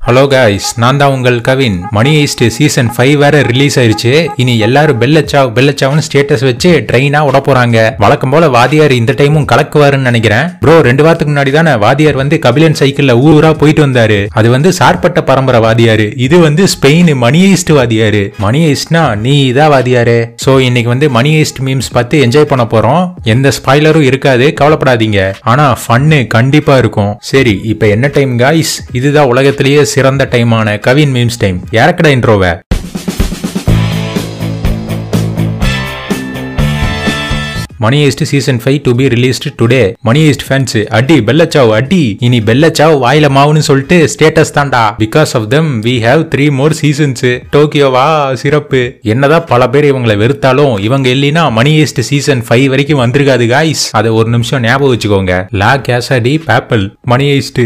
Hello guys, நான் தான் உங்கள் கவின். மணி ஹெய்ஸ்ட் சீசன் 5 வேற ரிலீஸ் ஆயிருச்சு. இனி எல்லாரும் பெல்லச்சாவ்னு ஸ்டேட்டஸ் வச்சு ட்ரெயினா விட போறாங்க. வழக்கம் போல வாதியார் இந்த டைமும் கலக்குவாருன்னு நினைக்கிறேன். ப்ரோ 2 வாரத்துக்கு முன்னாடி தானே வாதியார் வந்து கபிலன் சைக்கிள்ல ஊரா போயிட்டு வந்தாரு. அது வந்து சார்பட்ட பரம்பரை வாதியாரு, இது வந்து ஸ்பெயின் மணி ஹெய்ஸ்ட் வாதியாரு. மணி ஹெய்ஸ்ட்னா நீ இதா வாதியாரு. சோ இன்னைக்கு வந்து மணி ஹெய்ஸ்ட் மீம்ஸ் பார்த்து என்ஜாய் பண்ண போறோம். எந்த ஸ்பாய்லரும் இருக்காது, கவலைப்படாதீங்க. ஆனா ஃபன்னு கண்டிப்பா இருக்கும். சரி, இப்ப என்ன டைம் காய்ஸ்? இதுதான் உலகத்திலேயே சிறந்த டைமான கவின் மீம்ஸ் டைம். யாரக்கடா இன்ட்ரோவை? Money heist season 5 to be released today. Money heist fans அடி பெல்லச்சாவ் அடி. இனி பெல்லச்சாவ் வாயில மாவுன்னு சொல்லிட்டு ஸ்டேட்டஸ் தான்டா. Because of them we have 3 more seasons. டோக்கியோவா சிறப்பு. என்னதான் பல பேர் இவங்களை வெறுத்தாலும் இவங்க இல்லைன்னா மணி ஹெய்ஸ்ட் சீசன் 5 வரைக்கும் வந்திருக்காது காய்ஸ். அதை ஒரு நிமிஷம் ஞாபகம் வச்சுக்கோங்க. லா கேசா டி பேப்பிள். மணி ஹெய்ஸ்ட்.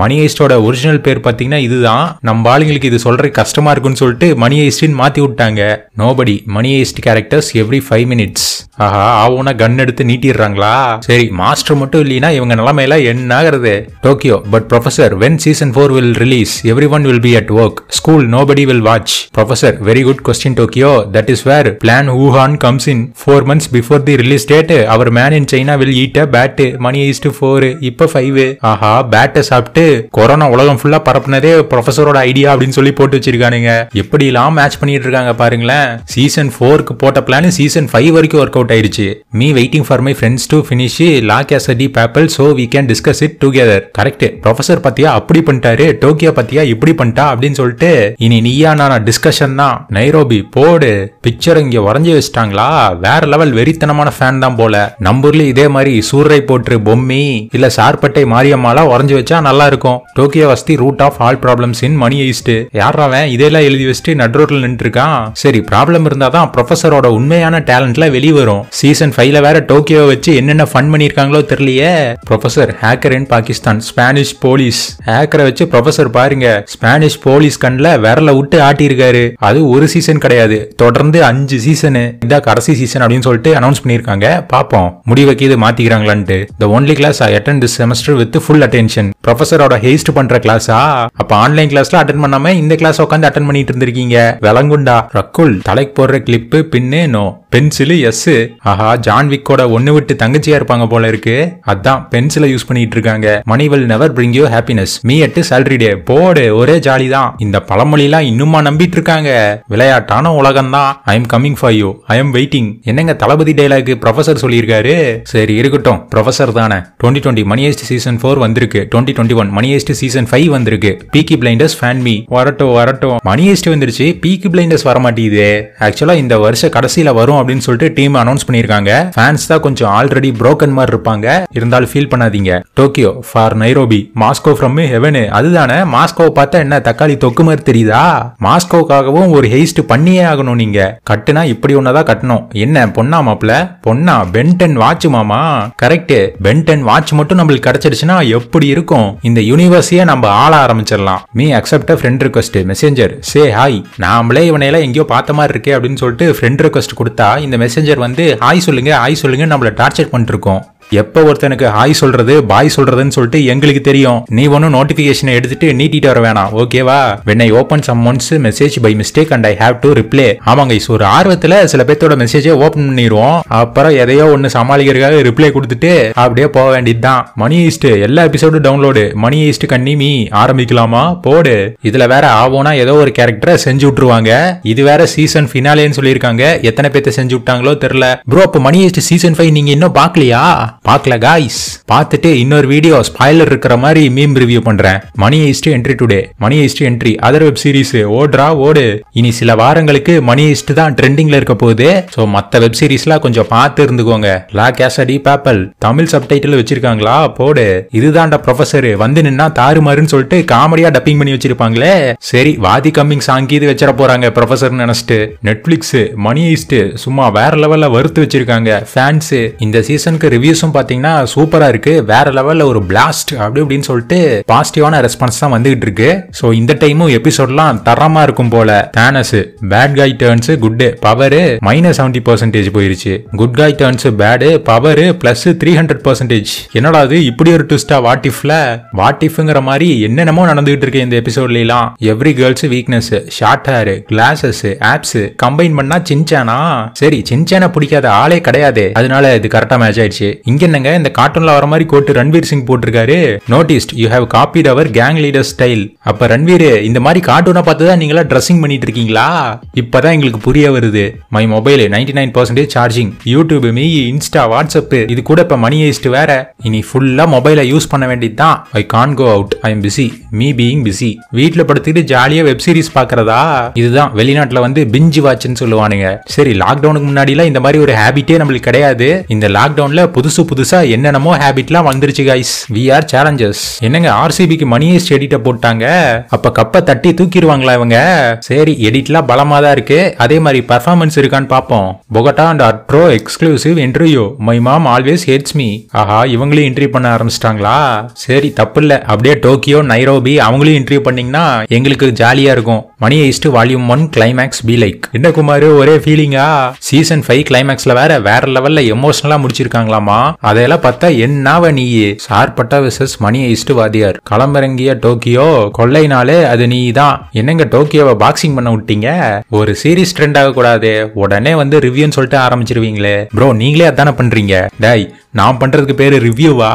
மணி ஹெய்ஸ்டோட ஒரிஜினல் பேர் பாத்தீங்கன்னா இதுதான். நம்ம ஆளுங்களுக்கு இது சொல்ற கஷ்டமா இருக்குன்னு சொல்லிட்டு மணி ஹெய்ஸ்ட்னு மாத்தி விட்டாங்க. நோபடி மணி ஹெய்ஸ்ட் கேரக்டர்ஸ் எவ்ரி 5 minutes. ஆஹா, ஆவுனா கன் எடுத்து நீட்டிடுறாங்களா? சரி, மாஸ்டர் மட்டும் இல்லைன்னா இவங்க நிலைமையில என்ன ஆகிறது? Tokyo but professor when season 4 will release everyone will be at work, school nobody will watch. Professor very good question Tokyo, that is where plan Wuhan comes in. 4 months before the release date our man in China will eat a bat. Money is to 4 இப்ப 5. ஆஹா, பேட்டை சாப்பிட்டு corona உலகம் ஃபுல்லா பரப்புனதே ப்ரொஃபசரோட idea அப்படின்னு சொல்லி போட்டு வச்சிருக்கானுங்க. எப்படி எல்லாம் match பண்ணிட்டு இருக்காங்க பாருங்களேன். சீசன் 4க்கு போட்ட பிளான் சீசன் 5 வரைக்கும் ஒர்க் அவுட் ஆயிடுச்சு. Me waiting for my friends to finish La Casa de Papel so we can discuss it together. Correct. Professor பத்தியா அப்படி பண்ணிட்டாரு, டோக்கியோ பத்தியா இப்படி பண்ணிட்டா அப்படின்னு சொல்லிட்டு இனி நீயா நானா டிஸ்கஷன் தான். நைரோபி போடு. பிக்சர் இங்க வரைஞ்சி வச்சிட்டாங்களா? வேற லெவல் வெறித்தனமான ஃபேன் தான் போல. நம்பூர்ல இதே மாதிரி சூரை போட்டு பொம்மி இல்ல சார்பட்டை மாரியம்மாலாம் வரைஞ்சி வச்சா நல்லா இருக்கும். Tokyo was the root of all problems in money heist. யாராவன் இதெல்லாம் எழுதி வச்சுட்டு நடுரோட்ல நின்று இருக்கான். சரி, ப்ராப்ளம் இருந்தாதான் ப்ரொஃபசரோட உண்மையான டேலண்ட்ல வெளியே வரும். சீசன் 5ல வேற டோக்கியோ வச்சு என்னென்ன ஃபன் பண்ணிருக்காங்களோ தெரியலையே. ப்ரொஃபசர் ஹேக்கர் இன் பாகிஸ்தான், ஸ்பானிஷ் போலீஸ். ஹேக்கரை வச்சு ப்ரொஃபசர் பாருங்க ஸ்பானிஷ் போலீஸ் கண்ல விரல விட்டு ஆட்டியிருக்காரு. அது ஒரு சீசன் கிடையாது, தொடர்ந்து 5 சீசனு. இதான் கடைசி சீசன் அப்படின்னு சொல்லிட்டு அனௌன்ஸ் பண்ணிருக்காங்க. பாப்போம் முடிவுக்கு இது மாத்திக்கிறாங்களான்ட்டு. The only class I attend this semester with full attention. ப்ரொஃபசரோட ஹெய்ஸ்ட் பண்ற கிளாஸா? அப்ப ஆன்லைன் கிளாஸ்ல அட்டென்ட் பண்ணாம இந்த கிளாஸ் உட்காந்து அட்டென்ட் பண்ணிட்டு இருந்திருக்கீங்க. விளங்குண்டா. ரக்குல் தலைக்கு போடுற கிளிப்பு பின்னு நோ, பென்சிலு எஸ். ஆஹா, ஜான் விக்கோட ஒன்னு விட்டு தங்கச்சியா இருப்பாங்க போல இருக்கு. அதான் பென்சிலை யூஸ் பண்ணிட்டு இருக்காங்க. மணி will never bring you happiness. me at salary day. போடு, ஒரே ஜாலி தான். இந்த பழமொழிலாம் இன்னுமா நம்பிட்டு இருக்காங்க? விளையாட்டான உலகம் தான். I am coming for you. I am waiting. என்னங்க தளபதி டைலாக் ப்ரொஃபசர் சொல்லியிருக்காரு. சரி இருக்கட்டும், ப்ரொஃபசர் தானே. 2020 மணி ஹெய்ஸ்ட் சீசன் 4 வந்திருக்கு. 2021 மணி ஹெய்ஸ்ட் சீசன் 5 வந்திருக்கு. பீக்கி பிளைண்டர்ஸ் ஃபேன் மீ. வரட்டும். மணி ஹெய்ஸ்ட் வந்துருச்சு, பீக்கி பிளைண்டர்ஸ் வர மாட்டேங்குது. ஆக்சுவலா இந்த வருஷ கடைசியில வரும் அப்படின்னு சொல்லிட்டு டீம் அனௌன்ஸ் பண்ணிருக்காங்க. ஃபேன்ஸ் தான் கொஞ்சம் ஆல்ரெடி புரோக்கன் மாதிரி இருப்பாங்க. இருந்தாலும் ஃபீல் பண்ணாதீங்க. Tokyo for Nairobi, Moscow from heaven. அதுதானே. மாஸ்கோவை பார்த்தா என்ன தக்காளி தொக்கு மாதிரி தெரியுதா? மாஸ்கோக்காகவும் ஒரு ஹெய்ஸ்ட் பண்ணியே ஆகணும். நீங்க கட்டுனா இப்படி ஒன்னதான் கட்டணும். என்ன பொண்ணா மாப்ள? பொண்ணா? பென்டன் வாட்ச் மாமா. கரெக்ட். பென்டன் வாட்ச் மட்டும் நம்மளுக்கு கிடைச்சிடுச்சுன்னா எப்படி இருக்கும்? இந்த யூனிவர்ஸையே நம்ம ஆள ஆரம்பிச்சிடலாம். Me accept friend request messenger say hi. நாமளே இவனையெல்லாம் எங்கேயோ பார்த்த மாதிரி இருக்கே அப்படின்னு சொல்லிட்டு ஃப்ரெண்ட் ரிக்வெஸ்ட் கொடுத்தா இந்த மெசேஞ்சர் வந்து ஹாய் சொல்லுங்க நம்மள டார்ச்சர் பண்ணிட்டு இருக்கோம். எப்ப ஒருத்தனுக்கு ஹாய் சொல்றது பாய் சொல்றதுன்னு சொல்லிட்டு எங்களுக்கு தெரியும். நீ ஒன்னும் நோட்டிபிகேஷன் எடுத்துட்டு நீட்டிட்டு வர வேணாம், ஓகேவா? when I open someone's message by mistake and I have to reply. ஆமாங்க, ஒரு ஆர்வத்துல சில பேர்த்தோட மெசேஜை ஓபன் பண்ணிடுவோம். அப்புறம் எதையோ ஒன்னு சமாளிக்கிறதுக்காக ரிப்ளை கொடுத்துட்டு அப்படியே போக வேண்டியதுதான். மணி ஹெய்ஸ்ட் எல்லா எபிசோடும் டவுன்லோடு. மணி ஹெய்ஸ்ட் கன்னிமி ஆரம்பிக்கலாமா? போடு. இதுல வேற ஆவோனா ஏதோ ஒரு கேரக்டரை செஞ்சு விட்டுருவாங்க. இது வேற சீசன் ஃபினாலேன்னு சொல்லியிருக்காங்க. எத்தனை பேர்த்த செஞ்சு விட்டாங்களோ தெரியல. ப்ரோ அப்ப மணி ஹெய்ஸ்ட் சீசன் 5 நீங்க இன்னும் பாக்கலையா? பார்க்கல காய்ஸ். பார்த்துட்டு இன்னொரு வீடியோ ஸ்பாயிலர் இருக்கிற மாதிரி மீம் ரிவ்யூ பண்றேன். Money heist entry today. Money heist entry other web series ஓடு. இனி சில வாரங்களுக்கு மணி ஹெய்ஸ்ட் தான் ட்ரெண்டிங்ல இருக்க போகுது. சோ மத்த வெப் சீரிஸ்லாம் கொஞ்சம் பார்த்து இருந்துக்கோங்க. லா கேசா டி பேப்பல் தமிழ் சப்டைட்டில் வச்சிருக்காங்களா? போடு. இதுதான்டா ப்ரொஃபசர் வந்து நின்னா தாறுமாறுன்னு சொல்லிட்டு காமெடியா டப்பிங் பண்ணி வச்சிருப்பாங்களே. சரி, வாதி கம்மிங் சாங் இது வச்சிட போறாங்க ப்ரொஃபசர் நினைச்சிட்டு. நெட்ஃபிளிக்ஸ் மணி ஹெய்ஸ்ட் சும்மா வேற லெவல்ல வறுத்து வச்சிருக்காங்க. ஃபேன்ஸ் இந்த சீசனுக்கு ரிவ்யூஸும் ரிவ்யூஸும் பாத்தீங்கன்னா சூப்பரா இருக்கு, வேற லெவல்ல ஒரு பிளாஸ்ட் அப்படி இப்படின்னு சொல்லிட்டு பாசிட்டிவான ரெஸ்பான்ஸ் தான் வந்துகிட்டு இருக்கு. சோ இந்த டைமும் எபிசோட்லாம் தரமா இருக்கும் போல. Thanos bad guy turns good, power -70% போயிருச்சு. குட் காய் டர்ன்ஸ் பேட், பவர் +300%. என்னடா இது இப்படி ஒரு ட்விஸ்டா? வாட் இஃப்ங்கிற மாதிரி என்னென்னமோ நடந்துகிட்டு இருக்கு இந்த எபிசோட்ல எல்லாம். Every girls weakness, short hair, classes, apps combine பண்ணா சின்சானா. சரி சின்சான பிடிக்காத ஆளே கிடையாது, அதனால இது கரெக்டா மேட்ச் ஆயிடுச்சு. இங்க என்னங்க இந்த கார்ட்டூன்ல வர மாதிரி கோட் ரன்வீர் சிங் போட்டிருக்காரு. Noticed you have copied our gang leader style. அப்ப ரன்வீர் இந்த மாதிரி கார்ட்டூனை பார்த்து தான் நீங்களா ட்ரெஸ்ஸிங் பண்ணிட்டு இருக்கீங்களா? இப்பதான் எங்களுக்கு புரிய வருது. My mobile 99% charging, YouTube, me, Insta, WhatsApp, இது கூட இப்ப மணி ஹெய்ஸ்ட் வேற. இனி ஃபுல்லா மொபைலை யூஸ் பண்ண வேண்டியதுதான். I can go out, I am busy, me being busy. வீட்டுல படுத்துட்டு ஜாலியா வெப் சீரிஸ் பாக்குறதா? இதுதான் வெளிநாட்டுல வந்து பிஞ்ச் வாட்ச்னு சொல்லுவானுங்க. சரி லாக்டவுனுக்கு முன்னாடிலாம் இந்த மாதிரி ஒரு ஹேபிட்டே நம்மளுக்கு கிடையாது. இந்த லாக்டவுன்ல புதுசா என்னென்னமோ ஹேபிட்லாம் வந்துருச்சு கைஸ். We are Challengers. என்னங்க ஆர்சிபிக்கு மணி ஹெய்ஸ்ட் எடிட்ட போட்டாங்க, அப்ப கப்பை தட்டி தூக்கிடுவாங்களா இவங்க? சரி எடிட்லாம் பலமா தான் இருக்கு, அதே மாதிரி பர்ஃபார்மன்ஸ் இருக்கான்னு பாப்போம். பொகட்டா and bro exclusive interview, my mom always hates me. ஆஹா இவங்களையும் இன்டர்வியூ பண்ண ஆரம்பிச்சிட்டாங்களா? சரி தப்பு இல்ல, அப்படியே டோக்கியோ, நைரோபி அவங்களையும் இன்டர்வியூ பண்ணீங்கன்னா எங்களுக்கு ஜாலியா இருக்கும். Money heist volume 1 climax be like. என்ன குமார் ஒரே ஃபீலிங்கா? சீசன் 5 கிளைமேக்ஸ்ல வேற லெவல்ல எமோஷனலா முடிச்சிருக்காங்களாமா. அதெல்லாம் பார்த்தா என்னவ நீ? சார்பட்டா வெர்சஸ் மணி ஹெய்ஸ்ட் வாதியார். களமிறங்கிய டோக்கியோ, கொள்ளைனாலே அது நீ தான். என்னங்க டோக்கியோவை பாக்ஸிங் பண்ண விட்டீங்க? ஒரு சீரிஸ் ட்ரெண்ட் ஆக கூடாது, உடனே வந்து ரிவ்யூன்னு சொல்லிட்டு ஆரம்பிச்சிருவீங்களே ப்ரோ. நீங்களே அதானே பண்றீங்க. டேய் நான் பண்றதுக்கு பேரு ரிவ்யூவா?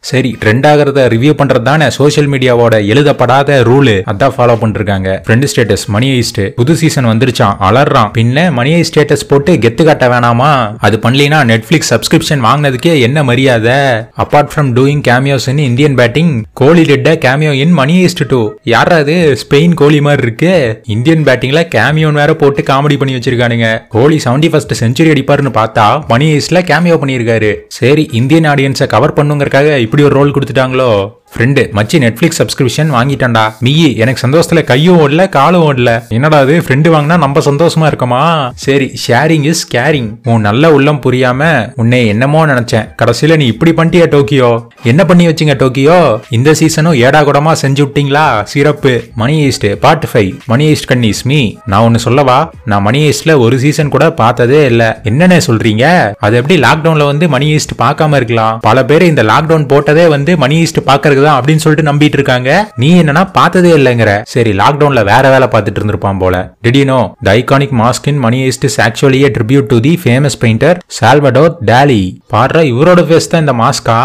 சரி ட்ரெண்ட் ஆகிறத ரிவ்யூ பண்றது தானே சோசியல் மீடியாவோட எழுதப்படாத ரூல், அதான் ஃபாலோ பண்ணிருக்காங்க. ஃப்ரெண்ட் ஸ்டேட்டஸ் மணி ஹெய்ஸ்ட் புது சீசன் வந்துருச்சான், அலறான். பின்ன மணி ஹெய்ஸ்ட் ஸ்டேட்டஸ் போட்டு கெத்து காட்ட வேணாமா? அது பண்ணலனா நெட்ஃபிளிக்ஸ் சப்ஸ்கிரிப்ஷன் வாங்கினதுக்கே என்ன மரியாதை? Apart from doing cameos in Indian batting, Kohli did cameo in money Heist 2. யாரா அது? ஸ்பெயின் கோலி மாதிரி இருக்கு. இந்தியன் பேட்டிங்ல கேமியோன் வேற போட்டு காமெடி பண்ணி வச்சிருக்கானுங்க. கோலி 71st செஞ்சுரி அடிப்பாருன்னு பார்த்தா மணி ஹெய்ஸ்ட்ல கேமியோ பண்ணிருக்காரு. சரி இந்தியன் ஆடியன்ஸை கவர் பண்ணுங்கிறக்காக இப்படி ஒரு ரோல் கொடுத்துட்டாங்களோ? ஃப்ரெண்டு மச்சி நெட்ஃபிளிக்ஸ் சப்ஸ்கிரிப்ஷன் வாங்கிட்டான்டா. மீயி எனக்கு சந்தோஷத்துல கையும் ஓடல காலும் ஓடல. என்னடா அது ஃப்ரெண்டு வாங்கினா நம்ம சந்தோஷமா இருக்கமா? சரி ஷேரிங் இஸ் கேரிங். உன் நல்ல உள்ளம் புரியாம உன்னை என்னமோ நினைச்சேன், கடைசியில நீ இப்படி பண்ணிட்டியா டோக்கியோ? என்ன பண்ணி வச்சிங்க டோக்கியோ? இந்த சீசனும் ஏடா கூடமா செஞ்சு விட்டீங்களா? சிறப்பு. மணி ஹெய்ஸ்ட் பார்ட் 5 மணி ஹெய்ஸ்ட் கன்னிஸ் மீ. நான் ஒன்னு சொல்லவா, நான் மணி ஹெய்ஸ்ட்ல ஒரு சீசன் கூட பார்த்ததே இல்ல. என்னன்னு சொல்றீங்க? அது எப்படி லாக்டவுன்ல வந்து மணி ஹெய்ஸ்ட் பார்க்காம இருக்கலாம்? பல பேர் இந்த லாக்டவுன் போட்டதே வந்து மணி ஹெய்ஸ்ட் பாக்குறது அப்படின்னு சொல்லிட்டு நம்பிட்டு இருக்காங்க. நீ என்னன்னா பார்த்ததே இல்லைங்கிற. சரி லாக்டவுன்ல வேற வேலை பார்த்துட்டு இருந்திருப்பான் போல. Did you know the iconic mask in Money Heist is actually a tribute to the famous painter Salvador Dali? பாரு இவரோட ஃபேஸ் தான் இந்த மாஸ்கா.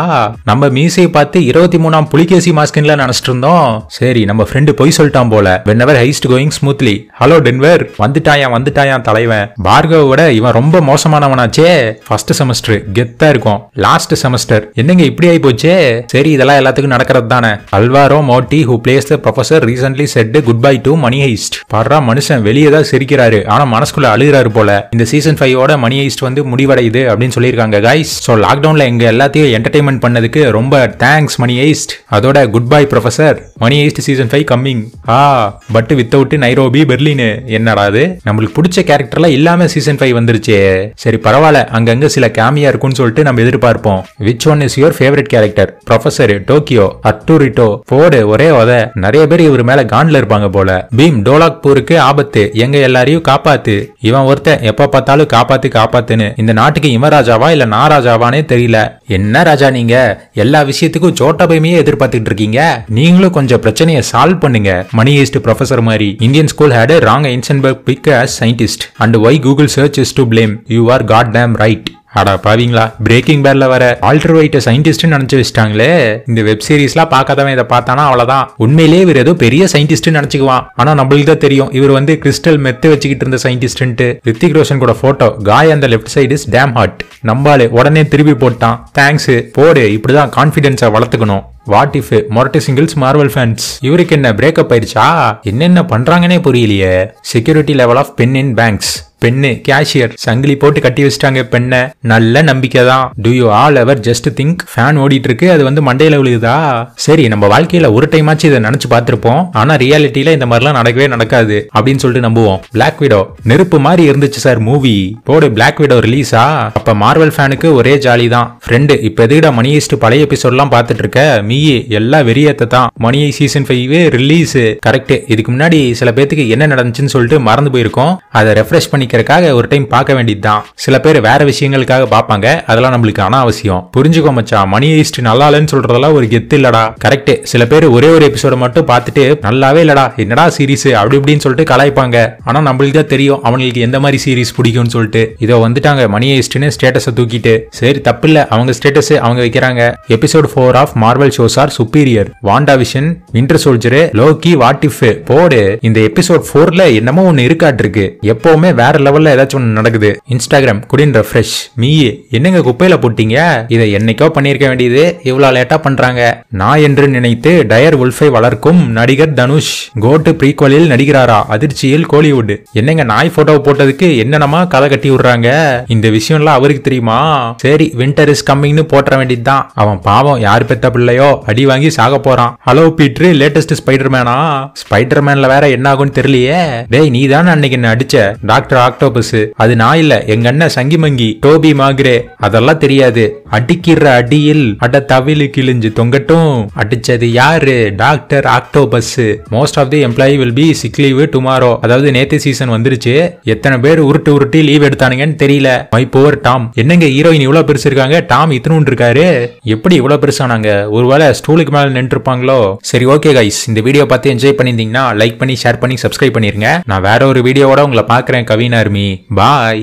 நம்ம மீசையை பார்த்து 23ஆம் புலிகேசி மாஸ்க்ல நினைச்சிட்டு இருந்தோம். சரி நம்ம ஃப்ரெண்டு போய் சொல்லிட்டான் போல. whenever heist going smoothly. Hello Denver, வந்துட்டாயான் தலைவன். பார்கவோட இவன் ரொம்ப மோசமானவனாச்சே. ஃபர்ஸ்ட் செமஸ்டர் கெத்தா இருக்கும், லாஸ்ட் செமஸ்டர் என்னங்க இப்படி ஆயி போச்சே. சரி இதெல்லாம் எல்லாத்துக்கும் நடக்கிறது தானே. Alvaro Moti who plays the professor recently said goodbye to Money Heist. பாரா மனுஷன் வெளியே தான் சிரிக்கிறாரு, ஆனா மனசுக்குள்ள அழுகிறாரு போல. இந்த சீசன் 5ஓட மணி ஹெய்ஸ்ட் வந்து முடிவடையுது அப்படின்னு சொல்லியிருக்காங்க கைஸ். சோ லாக்டவுன்ல எங்க எல்லாத்தையும் என்டர்டைன்மெண்ட் பண்ணதுக்கு ரொம்ப தேங்க்ஸ் மணி ஹெய்ஸ்ட். அதோட good bye professor. Money heist season 5 coming. But without Nairobi Berlin. என்னடா அது நம்மளுக்கு பிடிச்ச கேரக்டர்லாம் இல்லாம சீசன் 5 வந்துருச்சு. சரி பரவாயில்ல, அங்கங்க சில கேமியா இருக்கும்னு சொல்லிட்டு நம்ம எதிர்பார்ப்போம். Which one is your favourite character? Professor, Tokyo, Arturito, போடு ஒரே உத. நிறைய பேர் இவர் மேல காண்ட்ல இருப்பாங்க போல. பீம் டோலாக்பூருக்கு ஆபத்து, எங்க எல்லாரையும் காப்பாத்து. இவன் ஒருத்தன் எப்ப பார்த்தாலும் காப்பாத்துன்னு. இந்த நாட்டுக்கு இவன் ராஜாவா இல்ல நான் ராஜாவானே தெரியல. என்ன ராஜா நீங்க? எல்லா விஷயத்துக்கும் சோட்டா பைமையே எதிர்பார்த்துட்டு இருக்கீங்க. நீங்களும் கொஞ்சம் பிரச்சனையை சால்வ் பண்ணுங்க. மணி ஹெய்ஸ்ட் ப்ரொஃபசர் மாதிரி. Indian school had a wrong Heisenberg pick as scientist and why Google search is to blame. You are goddamn right. அடா பாவீங்களா, பிரேக்கிங் பேட்ல வர ஆல்டர் வைட் சயின்டிஸ்ட் நினைச்சு வச்சிட்டாங்களே. இந்த வெப் சீரிஸ்லாம் பார்க்காதவன் இதை பார்த்தானா அவ்வளவுதான். உண்மையிலேயே இவர் ஏதோ பெரிய சயின்டிஸ்ட் நினைச்சுக்குவான். ஆனா நம்மளுக்கு தான் தெரியும் இவர் வந்து கிறிஸ்டல் மெத்து வச்சுக்கிட்டு இருந்த சயின்டிஸ்ட். ரித்திக் ரோஷன் கூட போட்டோ, காய் அந்த left side is damn hot. நம்பாலே உடனே திருப்பி போட்டான். தேங்க்ஸ் போடு. இப்படிதான் கான்பிடன்ஸை வளர்த்துக்கணும். வாட் இஃப் மொரட்டி சிங்கிள்ஸ் மார்வல் ஃபேன்ஸ். இவருக்கு என்ன பிரேக்கப் ஆயிடுச்சா? என்னென்ன பண்றாங்கன்னே புரியலையே. Security level of pen in banks. Pen cashier சங்கிலி போட்டு கட்டி வச்சிட்டாங்க பெண்ணை. நல்ல நம்பிக்கை தான். Do you all ever just think fan ஓடிட்டு இருக்கு, அது வந்து மண்டையில விழுகுதா? சரி, நம்ம வாழ்க்கையில ஒரு டைம் ஆச்சு இதை நினைச்சு பார்த்திருப்போம், ஆனா ரியாலிட்டியில இந்த மாதிரிலாம் நடக்கவே நடக்காது அப்படின்னு சொல்லிட்டு நம்புவோம். பிளாக் விடோ நெருப்பு மாதிரி இருந்துச்சு சார் மூவி. போடு பிளாக் விடோ ரிலீஸா? அப்ப மார்வல் ஃபேனுக்கு ஒரே ஜாலி தான். ஃப்ரெண்டு இப்ப எதுக்கிட்ட மணி ஹெய்ஸ்ட் பழைய எபிசோட்லாம் பார்த்துட்டு இருக்க? மீயே எல்லாம் வெறியத்தை தான். மணி ஹெய்ஸ்ட் சீசன் 5 ரிலீஸ். கரெக்ட். இதுக்கு முன்னாடி சில பேருக்கு என்ன நடந்துச்சுன்னு சொல்லிட்டு மறந்து போயிருக்கோம். அதை ரெஃப்ரெஷ் பண்ணிக்கிறதுக்காக ஒரு டைம் பார்க்க வேண்டியதுதான். சில பேர் வேற விஷயங்களுக்காக பார்ப்பாங்க, அதெல்லாம் நம்மளுக்கு அனாவசியம். புரிஞ்சுக்கோ மச்சான், மணி ஹெய்ஸ்ட் நல்லா இல்லைன்னு சொல்றதெல்லாம் ஒரு கெத்து இல்லடா. கரெக்ட். சில பேர் ஒரே ஒரு எபிசோட மட்டும் பார்த்துட்டு நல்லாவே இல்லடா, என்னடா சீரிஸ் அப்படி இப்படின்னு சொல்லிட்டு கலாய்ப்பாங்க. ஆனா நம்மளுக்கு தான் தெரியும் அவங்களுக்கு எந்த மாதிரி சீரிஸ் பிடிக்கும்னு சொல்லிட்டு. இதோ வந்துட்டாங்க மணி ஹெய்ஸ்ட்னு ஸ்டேட்டஸை தூக்கிட்டு. சரி தப்பில்ல, அவங்க ஸ்டேட்டஸ் அவங்க வைக்கிறாங்க. Episode 4 of Marvel shows are superior. Wanda Vision, Winter Soldier, Loki, What If. போடு. இந்த எபிசோட் 4ல என்னமோ ஒன்னு இருக்காட்டு இருக்கு. எப்பவுமே வேற லெவல்ல ஏதாச்சும் ஒன்னு நடக்குது. Instagram குடின் refresh. மீயே என்னங்க குப்பையில போட்டீங்க? இதை என்னைக்கோ பண்ணிருக்க வேண்டியது, இவ்வளவு லேட்டா பண்றாங்க. நான் என்று நினைத்து டயர் உல்ஃபை வளர்க்கும் நடிகர் தனுஷ் கோட்டு ப்ரீக்வலில் நடிக்கிறாரா? அதிர்ச்சியில் கோலிவுட். என்னங்க நாய் போட்டோ போட்டதுக்கு என்னென்னமா கதை கட்டி விடுறாங்க? இந்த விஷயம்லாம் அவருக்கு தெரியுமா? சரி, வின்டர் இஸ் கம்மிங்னு போட்ட வேண்டியதுதான். அவன் பாவம் யார் பெத்த பிள்ளையோ அடி வாங்கி சாக போறான். Hello பீட்ரு, latest ஸ்பைடர்மேனா? ஸ்பைடர்மேன்ல வேற என்ன ஆகும்னு தெரியலையே. டேய், நீ தானே அன்னைக்கு என்ன அடிச்ச டாக்டர் ஆக்டோபஸ்? அது நான் இல்ல, எங்க அண்ணன் சங்கிமங்கி டோபி மாக்ரே. அதெல்லாம் தெரியாது. அடிக்கிற அடியில் அட தவிலு கிழிஞ்சு தொங்கட்டும். அடிச்சது யாரு? Doctor Octopus. Most of the employee will be sick leave tomorrow. அதாவது நேத்து சீசன் வந்துருச்சு, எத்தனை பேர் உருட்டி லீவ் எடுத்தானுங்கன்னு தெரியல. My poor Tom. என்னங்க ஹீரோயின் இவ்வளவு பெருசு இருக்காங்க, டாம் இத்தனும் இருக்காரு. எப்படி இவ்வளவு பெருசானாங்க? ஒருவேளை ஸ்டூலுக்கு மேல நின்று இருப்பாங்களோ? சரி, ஓகே கைஸ், இந்த வீடியோ பார்த்து என்ஜாய் பண்ணிருந்தீங்கன்னா லைக் பண்ணி ஷேர் பண்ணி சப்ஸ்கிரைப் பண்ணிருங்க. நான் வேற ஒரு வீடியோவோட உங்களை பாக்குறேன். கவின் ஆர்மி. பாய்.